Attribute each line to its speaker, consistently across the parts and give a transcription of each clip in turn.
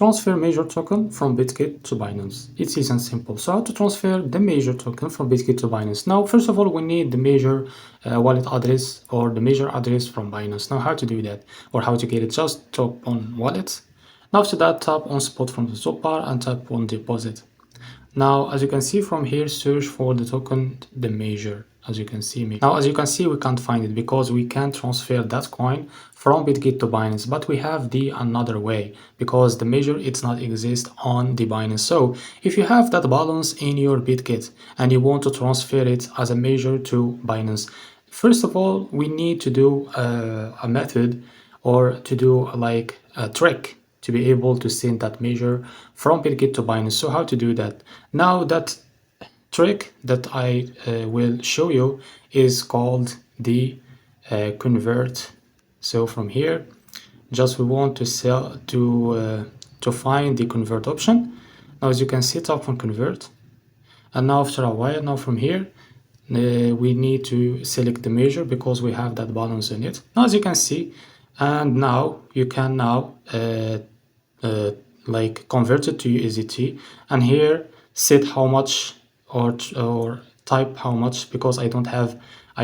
Speaker 1: transfer major token from Bitget to Binance. It's easy and simple. So how to transfer the major token from Bitget to Binance? Now, first of all, we need the major wallet address or the major address from Binance. Now, how to do that or how to get it? Just tap on wallet. Now, after that, tap on spot from the top bar and tap on deposit. Now, as you can see from here, search for the token, the major, as you can see. Now, as you can see, we can't find it because we can't transfer that coin from Bitget to Binance, but we have the another way because the major, it's not exist on the Binance. So if you have that balance in your Bitget and you want to transfer it as a major to Binance, first of all, we need to do a method or to do like a trick to be able to send that major from Bitget to Binance. So how to do that? Now that trick that I will show you is called the convert. So from here, just we want to find the convert option. Now as you can see, tap on convert, and now after a while, now from here we need to select the major because we have that balance in it. Now as you can see, and now you can now like convert it to USDT, and here set how much or type how much, because I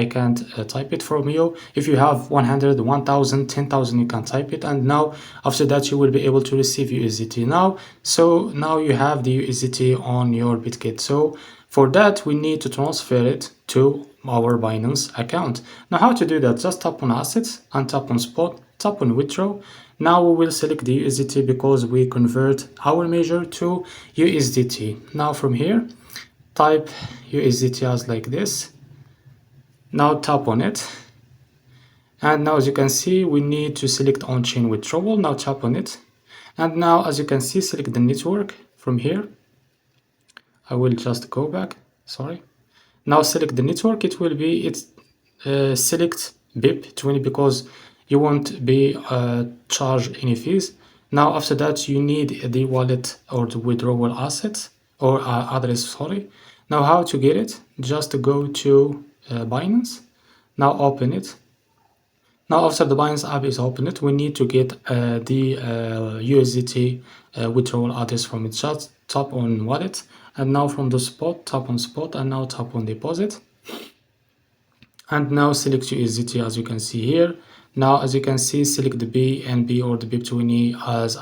Speaker 1: can't type it from you. If you have 100, 1000, 10,000, you can type it, and now after that you will be able to receive USDT. So now you have the USDT on your Bitget. So for that we need to transfer it to our Binance account. Now how to do that? Just tap on assets and tap on spot, tap on withdraw. Now we will select the USDT because we convert our major to USDT. Now from here, type USDT as like this. Now tap on it. And now as you can see, we need to select on-chain withdrawal. Now tap on it. And now as you can see, select the network from here. I will just go back, sorry. Now select the network, select BIP 20 because you won't be charged any fees. Now after that you need the wallet or the withdrawal assets or address, sorry. Now how to get it? Just go to Binance. Now open it. Now after the Binance app is opened, we need to get the USDT withdrawal address from it. Just tap on wallet, and now from the spot, tap on spot, and now tap on deposit. And now select USDT as you can see here. Now as you can see, select the BNB or the BIP20 as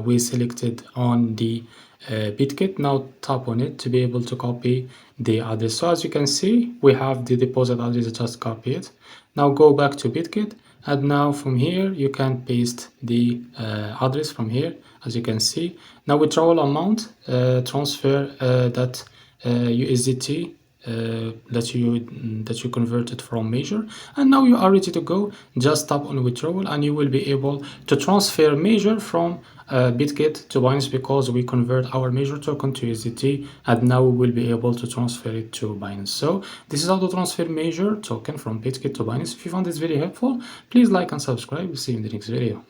Speaker 1: we selected on the Bitget. Now tap on it to be able to copy the address. So as you can see, we have the deposit address, just copy it. Now go back to Bitget, and now from here you can paste the address from here, as you can see. Now withdrawal amount, transfer that USDT that you converted from major, and now you are ready to go. Just tap on withdrawal and you will be able to transfer major from Bitget to Binance because we convert our major token to USDT, and now we will be able to transfer it to Binance. So this is how to transfer major token from Bitget to Binance. If you found this video helpful, please like and subscribe. See you in the next video.